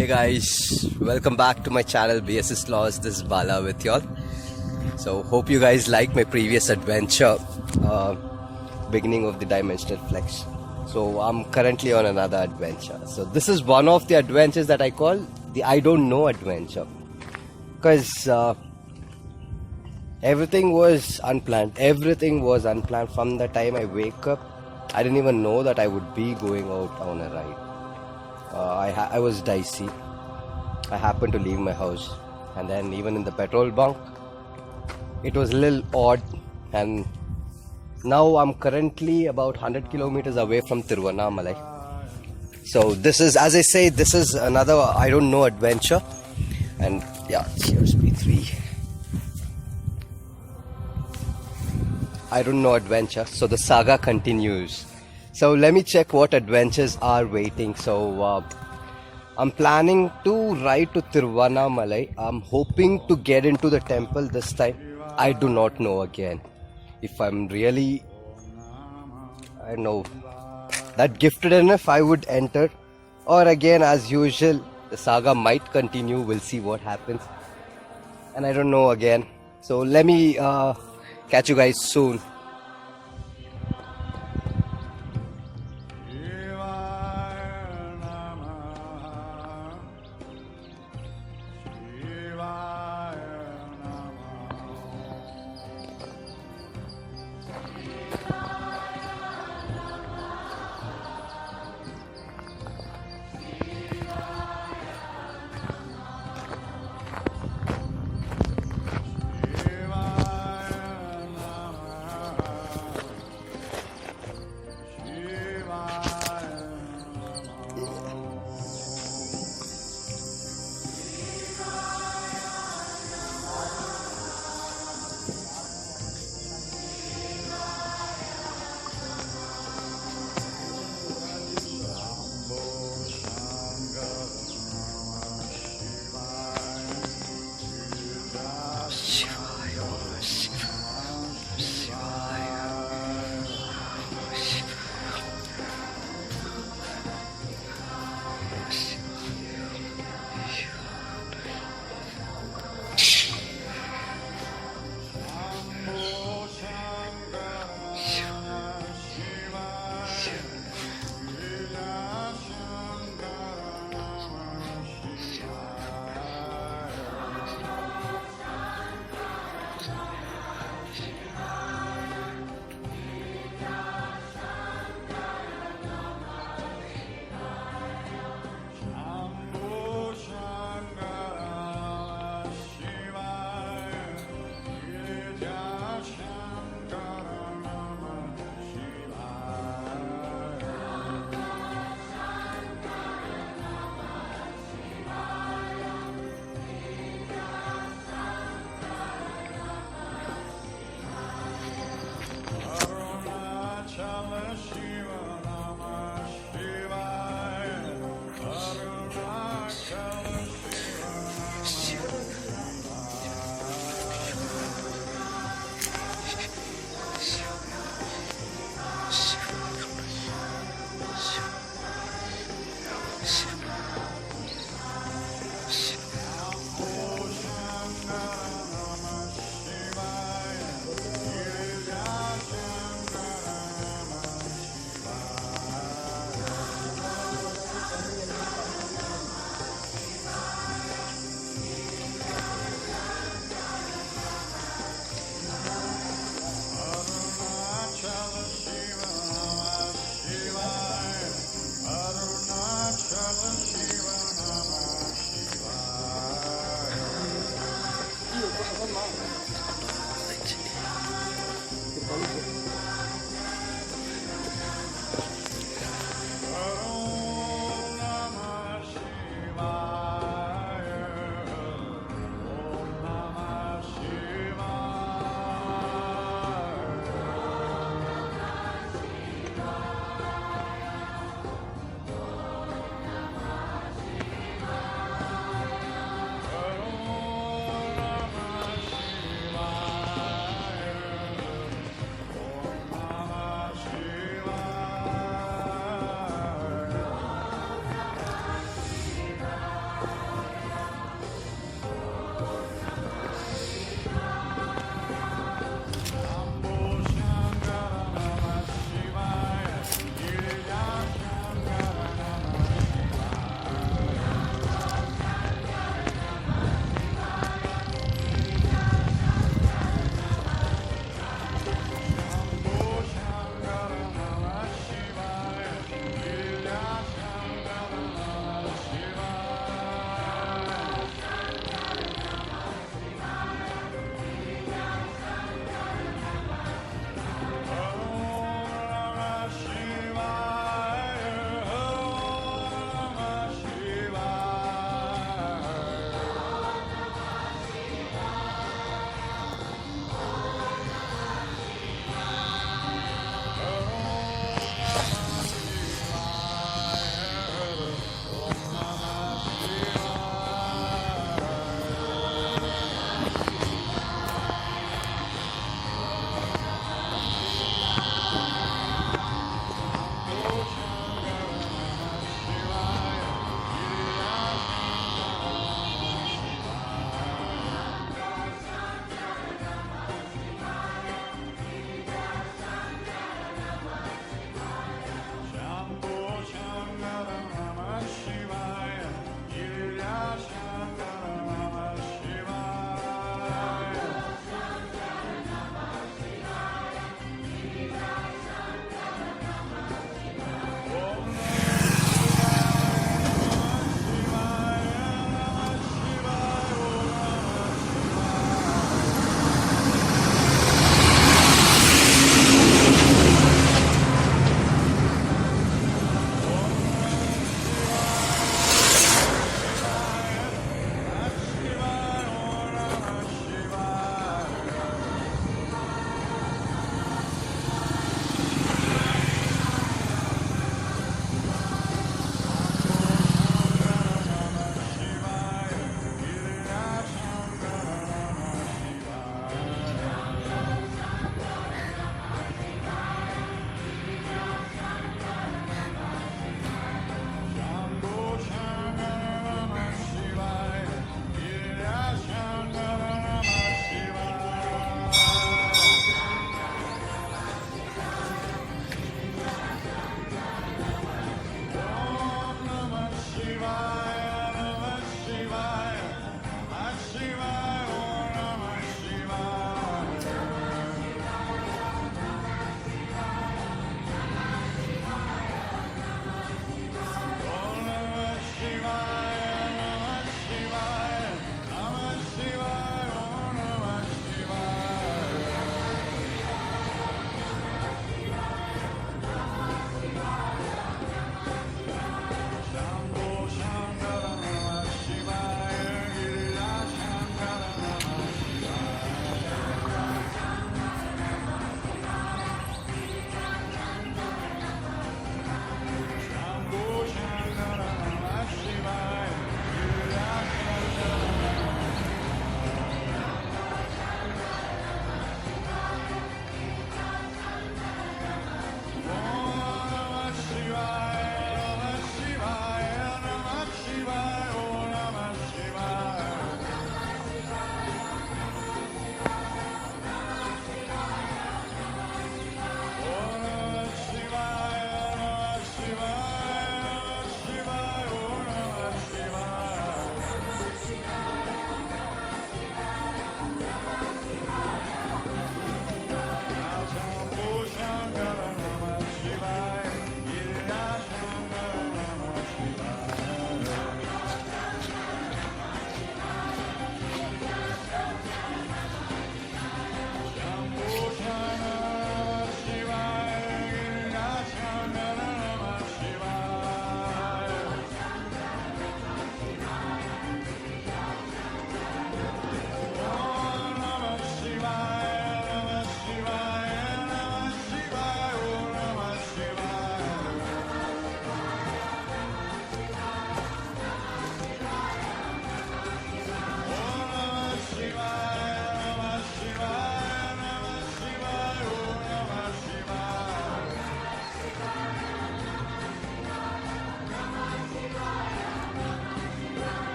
Hey guys, welcome back to my channel BSS Laws. This is Bala with y'all. So hope you guys like my previous adventure, beginning of the dimensional flex. So I'm currently on another adventure. So this is one of the adventures that I call the I don't know adventure, because everything was unplanned. Everything was unplanned from the time I wake up. I didn't even know that I would be going out on a ride. I was dicey. I happened to leave my house, and then even in the petrol bunk, it was a little odd. And now I'm currently about 100 kilometers away from Tiruvannamalai. So this is, as I say, this is another I don't know adventure. And yeah, cheers P3. I don't know adventure. So the saga continues. So let me check what adventures are waiting. So I'm planning to ride to Tiruvannamalai. I'm hoping to get into the temple this time. I do not know again if I'm really, I don't know, that gifted enough I would enter, or again as usual the saga might continue. We'll see what happens, and I don't know again. So let me catch you guys soon.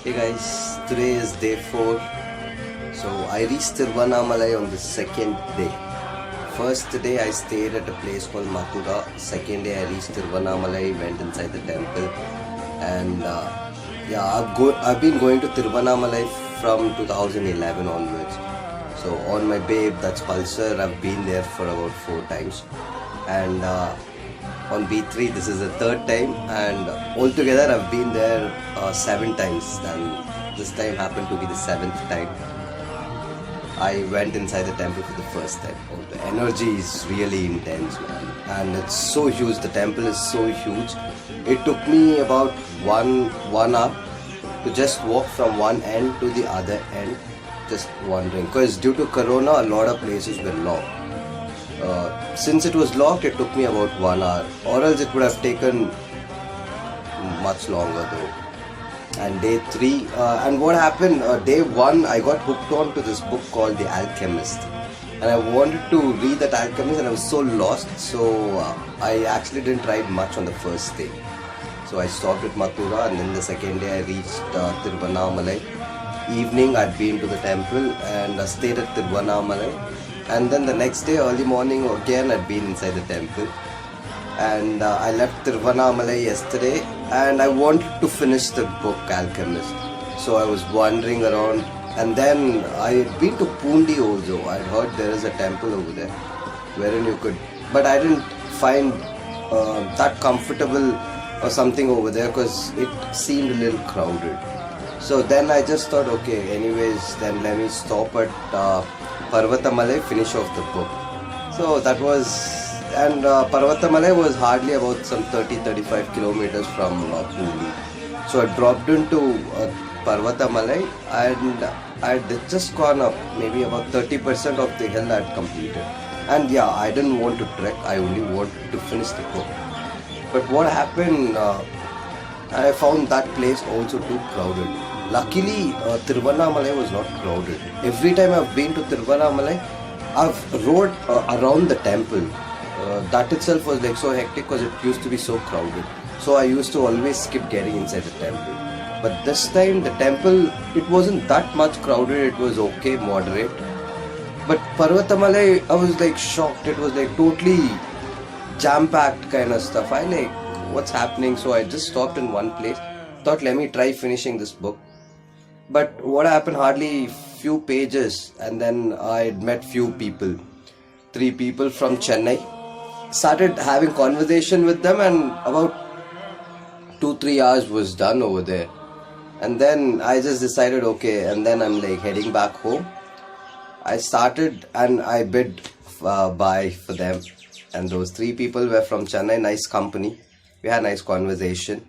Hey guys, today is day 4. So I reached Tiruvannamalai on the second day. First day I stayed at a place called Mathura. Second day I reached Tiruvannamalai, went inside the temple, and I've been going to Tiruvannamalai from 2011 onwards. So on my babe, that's Pulsar, I've been there for about 4 times, and on B3 this is the 3rd time, and altogether I've been there 7 times, and this time happened to be the 7th time. I went inside the temple for the first time. Oh, the energy is really intense, man, and it's so huge. The temple is so huge. It took me about one hour to just walk from one end to the other end, just wandering. Because due to Corona, a lot of places were locked. Since it was locked, it took me about 1 hour, or else it would have taken much longer though. And day 3, and what happened, day 1 I got hooked on to this book called The Alchemist, and I wanted to read that Alchemist, and I was so lost, so I actually didn't ride much on the first day. So I stopped at Mathura, and then the second day I reached Tiruvannamalai. Evening I'd been to the temple and stayed at Tiruvannamalai, and then the next day early morning again I'd been inside the temple. And I left Tiruvannamalai yesterday, and I wanted to finish the book Alchemist. So I was wandering around, and then I had been to Pundi also. I'd heard there is a temple over there wherein you could, but I didn't find that comfortable or something over there because it seemed a little crowded. So then I just thought, okay, anyways, then let me stop at Parvatamalai, finish off the book. So that was. And Parvatamalai was hardly about some 30-35 kilometers from Pundi. So I dropped into Parvatamalai, and I had just gone up maybe about 30% of the hill I had completed. And yeah, I didn't want to trek, I only wanted to finish the book. But what happened, I found that place also too crowded. Luckily, Tiruvannamalai was not crowded. Every time I've been to Tiruvannamalai, I've rode around the temple. That itself was like so hectic because it used to be so crowded. So I used to always skip getting inside the temple. But this time the temple, it wasn't that much crowded, it was okay, moderate. But Parvatamalai, I was like shocked. It was like totally jam-packed kind of stuff. I like, what's happening? So I just stopped in one place. Thought, let me try finishing this book. But what happened, hardly few pages, and then I met few people. 3 people from Chennai. Started having conversation with them, and about 2-3 hours was done over there. And then I just decided, okay, and then I'm like heading back home. I started and I bid bye for them, and those 3 people were from Chennai. Nice company. We had nice conversation,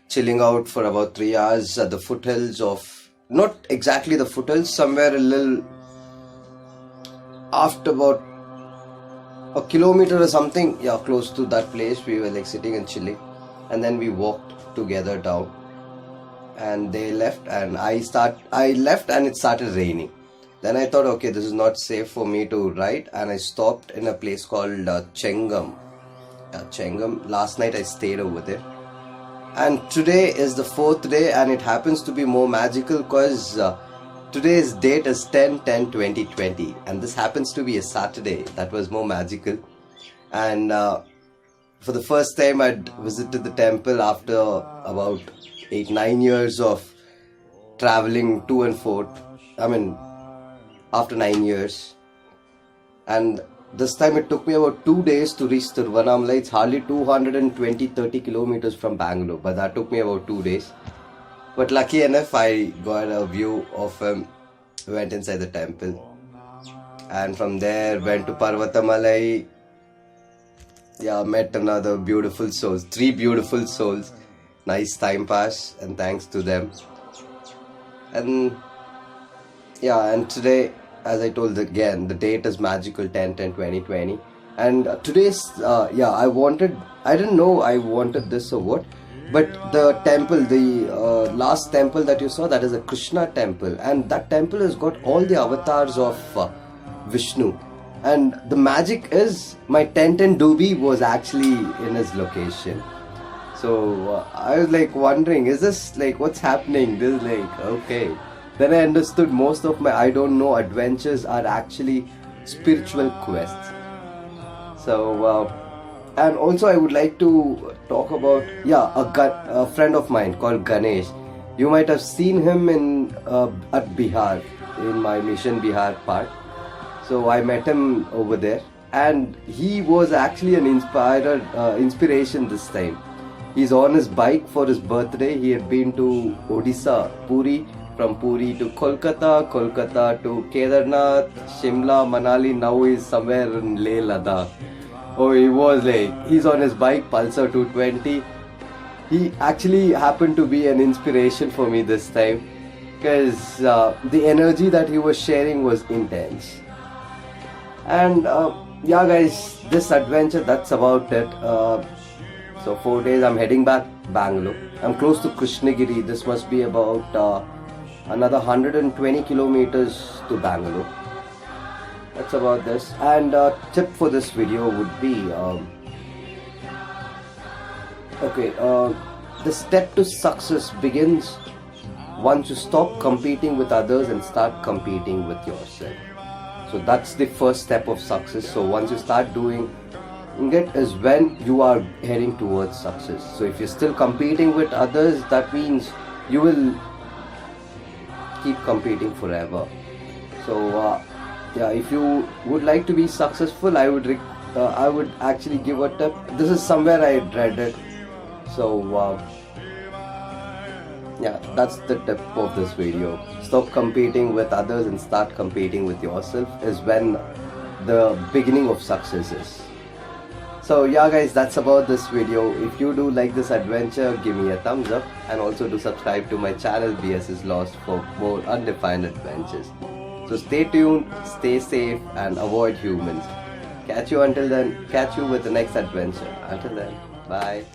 chilling out for about 3 hours at the foothills of, not exactly the foothills, somewhere a little after about a kilometer or something, yeah, close to that place. We were like sitting and chilling, and then we walked together down, and they left, and I left, and it started raining. Then I thought, okay, this is not safe for me to ride, and I stopped in a place called Chengam. Chengam. Last night I stayed over there, and today is the 4th day, and it happens to be more magical because today's date is 10/10/2020, and this happens to be a Saturday. That was more magical. And for the first time I'd visited the temple after about 8-9 years of traveling to and forth. I mean, after 9 years. And this time it took me about 2 days to reach Tiruvannamalai. It's hardly 220-30 kilometers from Bangalore, but that took me about 2 days. But lucky enough, I got a view of him, went inside the temple, and from there went to Parvatamalai. Yeah, met another beautiful souls, 3 beautiful souls. Nice time pass, and thanks to them. And yeah, and today, as I told again, the date is magical, 10/10/2020. And today's, I didn't know I wanted this or what. But the temple, the last temple that you saw, that is a Krishna temple, and that temple has got all the avatars of Vishnu. And the magic is, my tent and doobie was actually in his location. So I was like wondering, is this like what's happening? This is like okay. Then I understood most of my I don't know adventures are actually spiritual quests. So and also I would like to talk about a friend of mine called Ganesh. You might have seen him in at Bihar in my Mission Bihar part. So I met him over there, and he was actually an inspiration this time. He's on his bike for his birthday. He had been to Odisha, Puri, from Puri to Kolkata, Kolkata to Kedarnath, Shimla, Manali. Now he's somewhere in Leh Ladakh. Oh, he was like, he's on his bike, Pulsar 220. He actually happened to be an inspiration for me this time because the energy that he was sharing was intense. And yeah, guys, this adventure, that's about it. So 4 days, I'm heading back Bangalore. I'm close to Krishnagiri. This must be about another 120 kilometers to Bangalore. That's about this. And tip for this video would be the step to success begins once you stop competing with others and start competing with yourself. So that's the first step of success. So once you start doing it is when you are heading towards success. So if you're still competing with others, that means you will keep competing forever. So if you would like to be successful, I would actually give a tip. This is somewhere I read it. So that's the tip of this video. Stop competing with others and start competing with yourself is when the beginning of success is. So yeah, guys, that's about this video. If you do like this adventure, give me a thumbs up, and also do subscribe to my channel BS is Lost for more undefined adventures. So stay tuned, stay safe, and avoid humans. Catch you with the next adventure. Until then, bye.